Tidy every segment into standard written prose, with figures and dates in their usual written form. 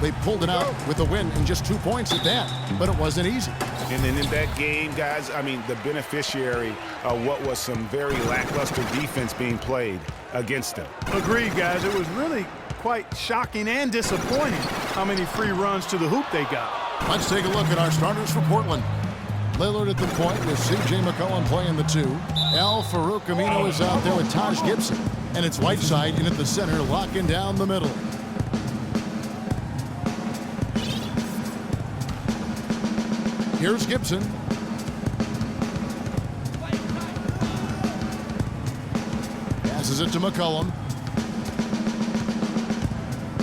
they pulled it out with a win and just 2 points at that. But it wasn't easy. And then in that game, guys, I mean, the beneficiary of what was some very lackluster defense being played against them. Agreed, guys. It was really quite shocking and disappointing how many free runs to the hoop they got. Let's take a look at our starters for Portland. Lillard at the point with C.J. McCollum playing the 2. Al Farouk Amino is out there with Taj Gibson. And it's Whiteside in at the center, locking down the middle. Here's Gibson. Passes it to McCollum.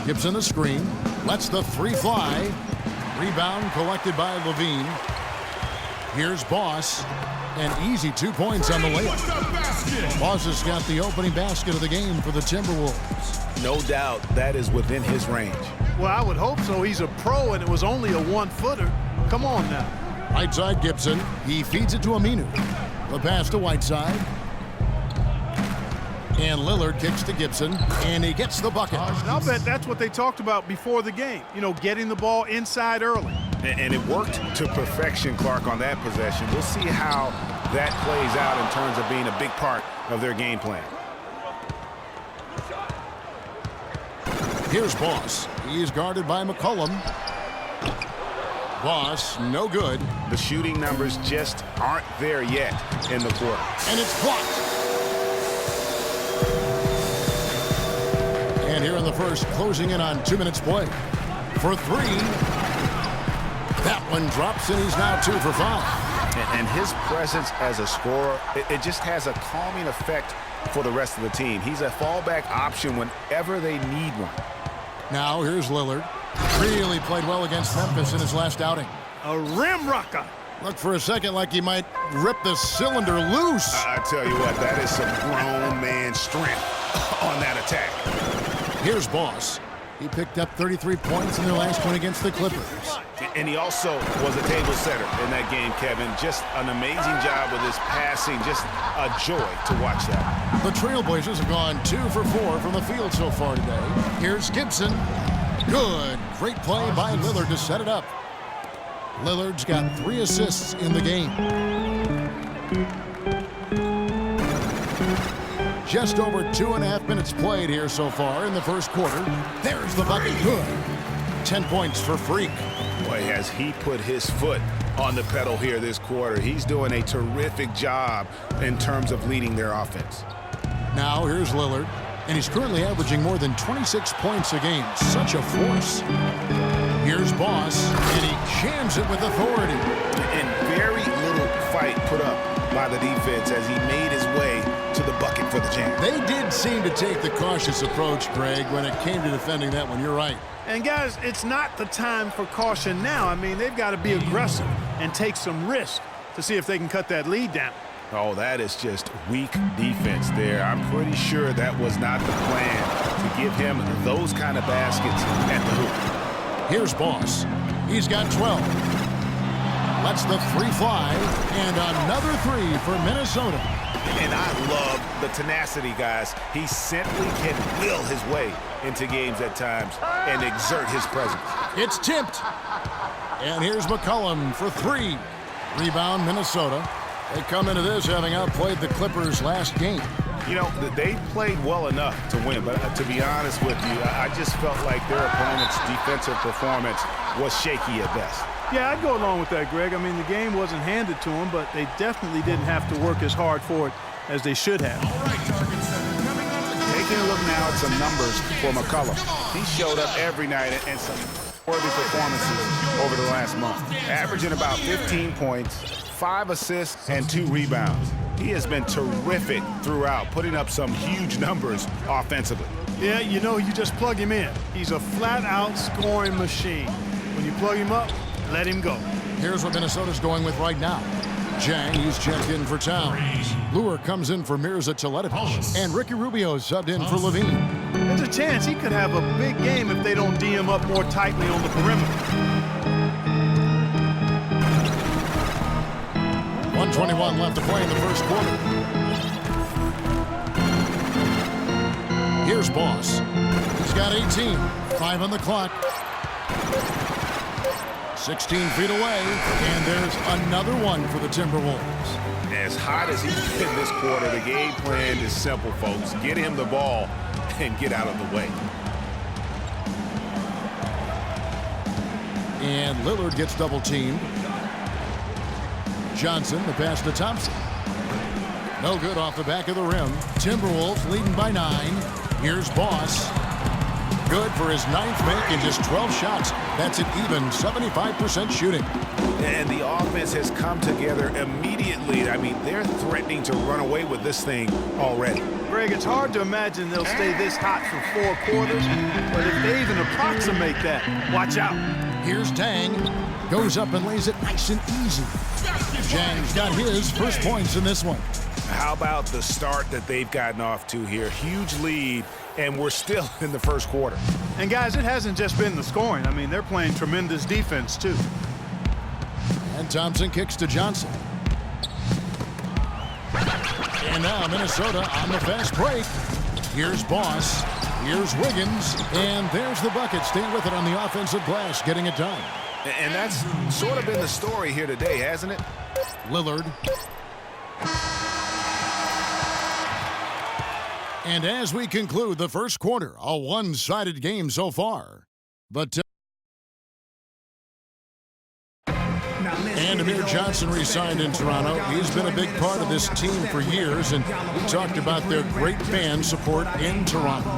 Gibson the screen. Lets the three fly. Rebound collected by Levine. Here's Boss. And easy 2 points on the layup. Boss has got the opening basket of the game for the Timberwolves. No doubt that is within his range. Well, I would hope so. He's a pro, and it was only a one-footer. Come on now. Right side Gibson. He feeds it to Aminu. The pass to Whiteside. And Lillard kicks to Gibson, and he gets the bucket. And I'll bet that's what they talked about before the game. You know, getting the ball inside early. And it worked to perfection, Clark, on that possession. We'll see how that plays out in terms of being a big part of their game plan. Here's Boss. He's guarded by McCollum. Boss, no good. The shooting numbers just aren't there yet in the quarter. And it's blocked. And here in the first, closing in on 2 minutes play. For 3. That one drops, and he's now 2 for 5. And his presence as a scorer, it just has a calming effect for the rest of the team. He's a fallback option whenever they need one. Now here's Lillard. Really played well against Memphis in his last outing. A rim rocker. Looked for a second like he might rip the cylinder loose. I tell you what, that is some grown man strength on that attack. Here's Boss. He picked up 33 points in their last one against the Clippers. And he also was a table setter in that game, Kevin. Just an amazing job with his passing. Just a joy to watch that. The Trailblazers have gone 2 for 4 from the field so far today. Here's Gibson. Good. Great play by Lillard to set it up. Lillard's got 3 assists in the game. Just over 2.5 minutes played here so far in the first quarter. There's the bucket. Good. 10 points for Freak. Boy, has he put his foot on the pedal here this quarter. He's doing a terrific job in terms of leading their offense. Now here's Lillard, and he's currently averaging more than 26 points a game. Such a force. Here's Boss, and he jams it with authority. And very little fight put up by the defense as he made his way to the bucket for the jam. They did seem to take the cautious approach, Greg, when it came to defending that one. You're right. And, guys, it's not the time for caution now. I mean, they've got to be aggressive and take some risk to see if they can cut that lead down. Oh, that is just weak defense there. I'm pretty sure that was not the plan to give him those kind of baskets at the hoop. Here's Boss. He's got 12. Lets the 3 fly, and another 3 for Minnesota. And I love the tenacity, guys. He simply can will his way into games at times and exert his presence. It's tipped. And here's McCollum for 3. Rebound, Minnesota. They come into this having outplayed the Clippers last game. You know, they played well enough to win, but to be honest with you, I just felt like their opponent's defensive performance was shaky at best. Yeah, I'd go along with that, Greg. I mean, the game wasn't handed to them, but they definitely didn't have to work as hard for it as they should have. Taking a look now at some numbers for McCollum. He showed up every night and some worthy performances over the last month. Averaging about 15 points, 5 assists, and 2 rebounds. He has been terrific throughout, putting up some huge numbers offensively. Yeah, you know, you just plug him in. He's a flat-out scoring machine. When you plug him up, let him go. Here's what Minnesota's going with right now. Jang, he's checked in for Towns. Lure comes in for Mirza Teletovic. And Ricky Rubio subbed in for Levine. There's a chance he could have a big game if they don't D him up more tightly on the perimeter. 1:21 left to play in the first quarter. Here's Boss. He's got 18. 5 on the clock. 16 feet away, and there's another one for the Timberwolves. As hot as he's been this quarter, the game plan is simple, folks. Get him the ball and get out of the way. And Lillard gets double-teamed. Johnson, the pass to Thompson. No good off the back of the rim. Timberwolves leading by 9. Here's Boss. Good for his 9th make in just 12 shots. That's an even 75% shooting. And the offense has come together immediately. I mean, they're threatening to run away with this thing already. Greg, it's hard to imagine they'll stay this hot for 4 quarters, but if they even approximate that, watch out. Here's Dang. Goes up and lays it nice and easy. Jang's got his first points in this one. How about the start that they've gotten off to here? Huge lead, and we're still in the first quarter. And, guys, it hasn't just been the scoring. I mean, they're playing tremendous defense, too. And Thompson kicks to Johnson. And now Minnesota on the fast break. Here's Boss. Here's Wiggins. And there's the bucket. Staying with it on the offensive glass, getting it done. And that's sort of been the story here today, hasn't it? Lillard. And as we conclude the first quarter, a one-sided game so far. But and Amir Johnson re-signed in Toronto. He's been a big part of this team for years, and we talked about their great fan support in Toronto.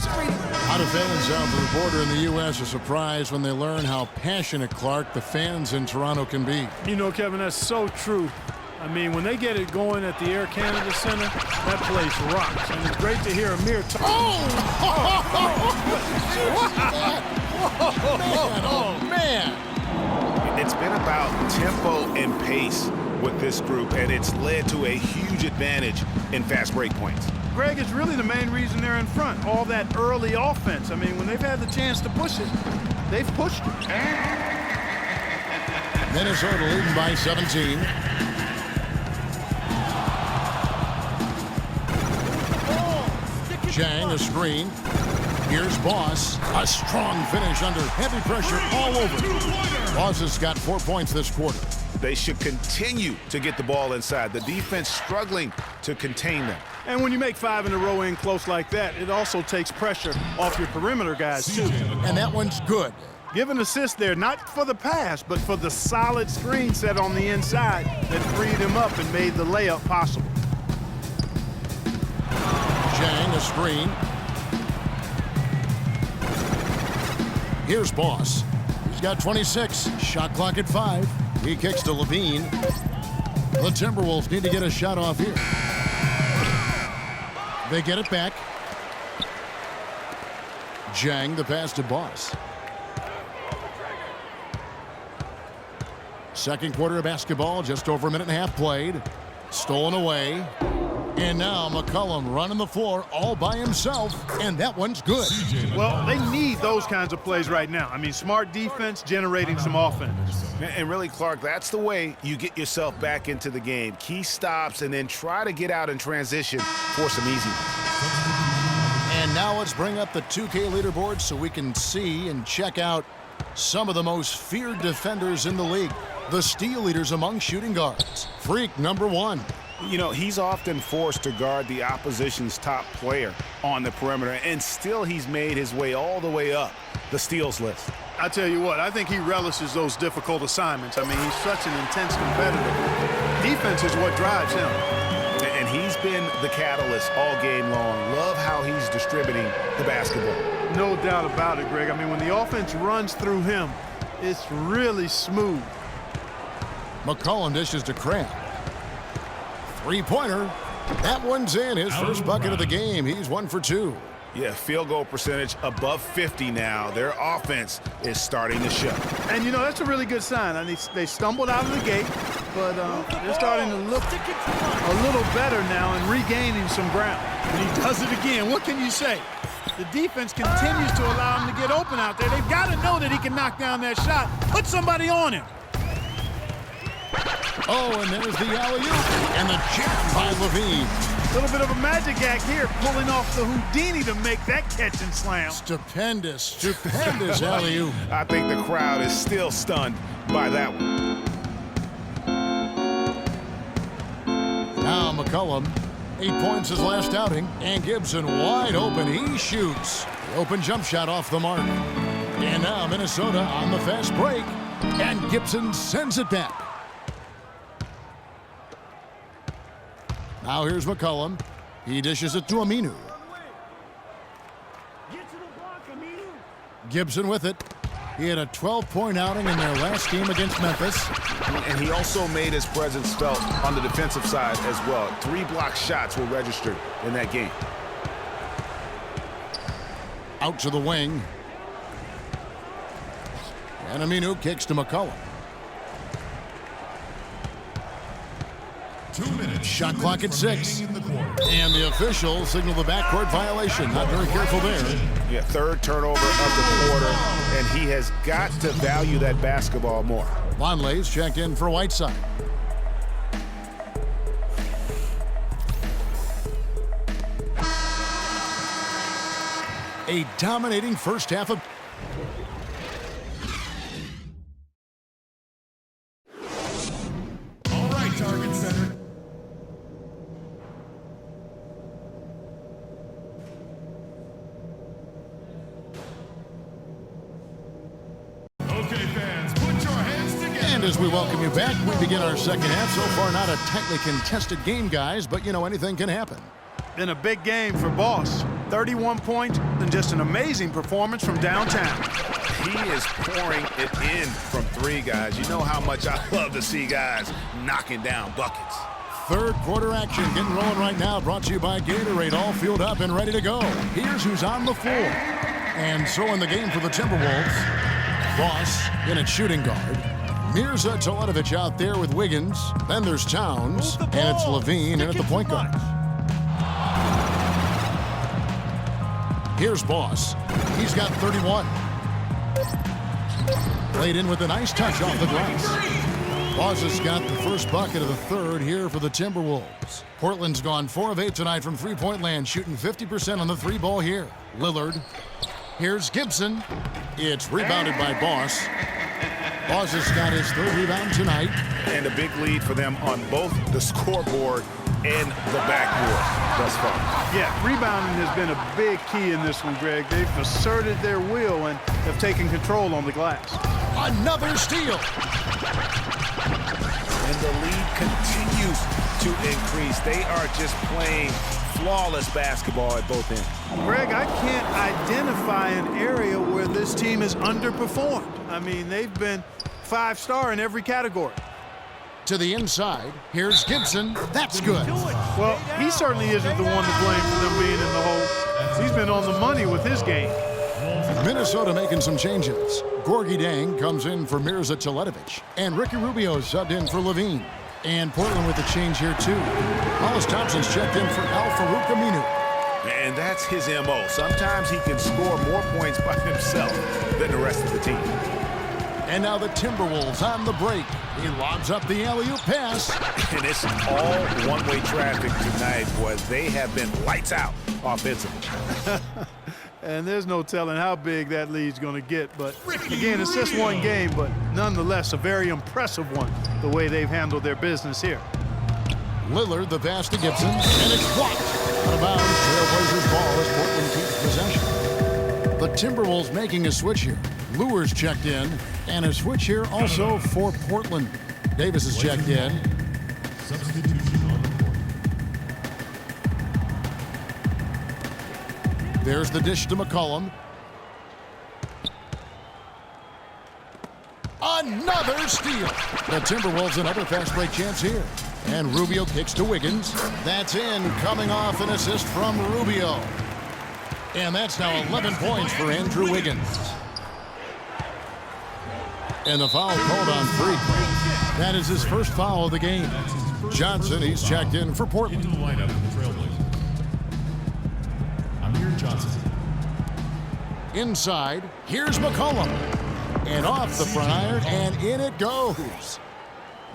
A lot of fans south of the border in the U.S. are surprised when they learn how passionate, Clark, the fans in Toronto can be. You know, Kevin, that's so true. I mean, when they get it going at the Air Canada Center, that place rocks. And it's great to hear Amir talk. Man. It's been about tempo and pace with this group, and it's led to a huge advantage in fast break points. Greg, it's really the main reason they're in front. All that early offense. I mean, when they've had the chance to push it, they've pushed it. Minnesota leading by 17. Chang, a screen. Here's Boss. A strong finish under heavy pressure all over. Boss has got 4 points this quarter. They should continue to get the ball inside. The defense struggling to contain them. And when you make 5 in a row in close like that, it also takes pressure off your perimeter guys, too. And that one's good. Give an assist there, not for the pass, but for the solid screen set on the inside that freed him up and made the layup possible. Chang, a screen. Here's Boss. He's got 26. Shot clock at 5. He kicks to Levine. The Timberwolves need to get a shot off here. They get it back. Jang, the pass to Boss. Second quarter of basketball, just over a minute and a half played. Stolen away. And now McCollum running the floor all by himself, and that one's good. Well, they need those kinds of plays right now. I mean, smart defense generating some offense. And really, Clark, that's the way you get yourself back into the game. Key stops and then try to get out in transition for some easy. And now let's bring up the 2K leaderboard so we can see and check out some of the most feared defenders in the league. The steal leaders among shooting guards. Freak number 1. You know, he's often forced to guard the opposition's top player on the perimeter, and still he's made his way all the way up the steals list. I tell you what, I think he relishes those difficult assignments. I mean, he's such an intense competitor. Defense is what drives him. And he's been the catalyst all game long. Love how he's distributing the basketball. No doubt about it, Greg. I mean, when the offense runs through him, it's really smooth. McCollum dishes to Crab. Three-pointer. That one's in. His first bucket of the game. He's 1 for 2. Yeah, field goal percentage above 50 now. Their offense is starting to show. And, you know, that's a really good sign. I mean, they stumbled out of the gate, but they're starting to look a little better now and regaining some ground. And he does it again. What can you say? The defense continues to allow him to get open out there. They've got to know that he can knock down that shot. Put somebody on him. Oh, and there's the alley-oop and the jam by Levine. Little bit of a magic act here, pulling off the Houdini to make that catch and slam. Stupendous alley-oop. I think the crowd is still stunned by that one. Now McCollum, 8 points his last outing, and Gibson wide open. He shoots. The open jump shot off the mark. And now Minnesota on the fast break, and Gibson sends it back. Now here's McCollum. He dishes it to Aminu. Gibson with it. He had a 12-point outing in their last game against Memphis. And he also made his presence felt on the defensive side as well. 3 block shots were registered in that game. Out to the wing. And Aminu kicks to McCollum. 2 minutes. Shot clock at 6. And the officials signal the backcourt violation. Not very careful there. Yeah, 3rd turnover of the quarter, and he has got to value that basketball more. Vonleh's checked in for Whiteside. A dominating first half of... All right, target center. Okay, fans, put your hands together. And as we welcome you back, we begin our second half. So far, not a tightly contested game, guys, but, you know, anything can happen. Been a big game for Boss. 31 points and just an amazing performance from downtown. He is pouring it in from 3, guys. You know how much I love to see guys knocking down buckets. Third quarter action getting rolling right now, brought to you by Gatorade, all fueled up and ready to go. Here's who's on the floor. And so in the game for the Timberwolves, Boss in at shooting guard. Mirza Teletovic out there with Wiggins. Then there's Towns, and it's Levine in at the point guard. Here's Boss. He's got 31. Played in with a nice touch off the glass. Boss has got the first bucket of the third here for the Timberwolves. Portland's gone 4 of 8 tonight from three-point land, shooting 50% on the 3-ball here. Lillard. Here's Gibson. It's rebounded by Boss. Boss has got his 3rd rebound tonight. And a big lead for them on both the scoreboard and the backboard thus far. Yeah, rebounding has been a big key in this one, Greg. They've asserted their will and have taken control on the glass. Another steal. And the lead continues to increase. They are just playing flawless basketball at both ends. Greg, I can't identify an area where this team has underperformed. I mean, they've been 5-star in every category. To the inside, here's Gibson. That's good. Well, he certainly isn't the one to blame for them being in the hole. He's been on the money with his game. Minnesota making some changes. Gorgie Dang comes in for Mirza Teletovic. And Ricky Rubio subbed in for Levine. And Portland with a change here, too. Hollis Thompson's checked in for Al-Farouq Aminu. And that's his M.O. Sometimes he can score more points by himself than the rest of the team. And now the Timberwolves on the break. He lobs up the alley-oop pass. And it's all one-way traffic tonight, boy. They have been lights out offensively. And there's no telling how big that lead's going to get. But, again, it's just one game, but nonetheless a very impressive one, the way they've handled their business here. Lillard, the pass to Gibson, and it's blocked. Out of bounds, Trailblazers ball as Portland keeps possession. The Timberwolves making a switch here. Lure's checked in, and a switch here also for Portland. Davis is checked in. Substitution on the court. There's the dish to McCollum. Another steal. The Timberwolves another fast break chance here. And Rubio kicks to Wiggins. That's in, coming off an assist from Rubio. And that's now 11 points for Andrew Wiggins. And the foul called on Freak. That is his first foul of the game. Johnson, he's checked in for Portland. Into the lineup for the Trailblazers. Amir Johnson. Inside, here's McCollum. And off the front iron, and in it goes.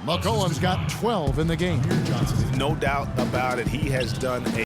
McCollum's got 12 in the game. No doubt about it. He has done a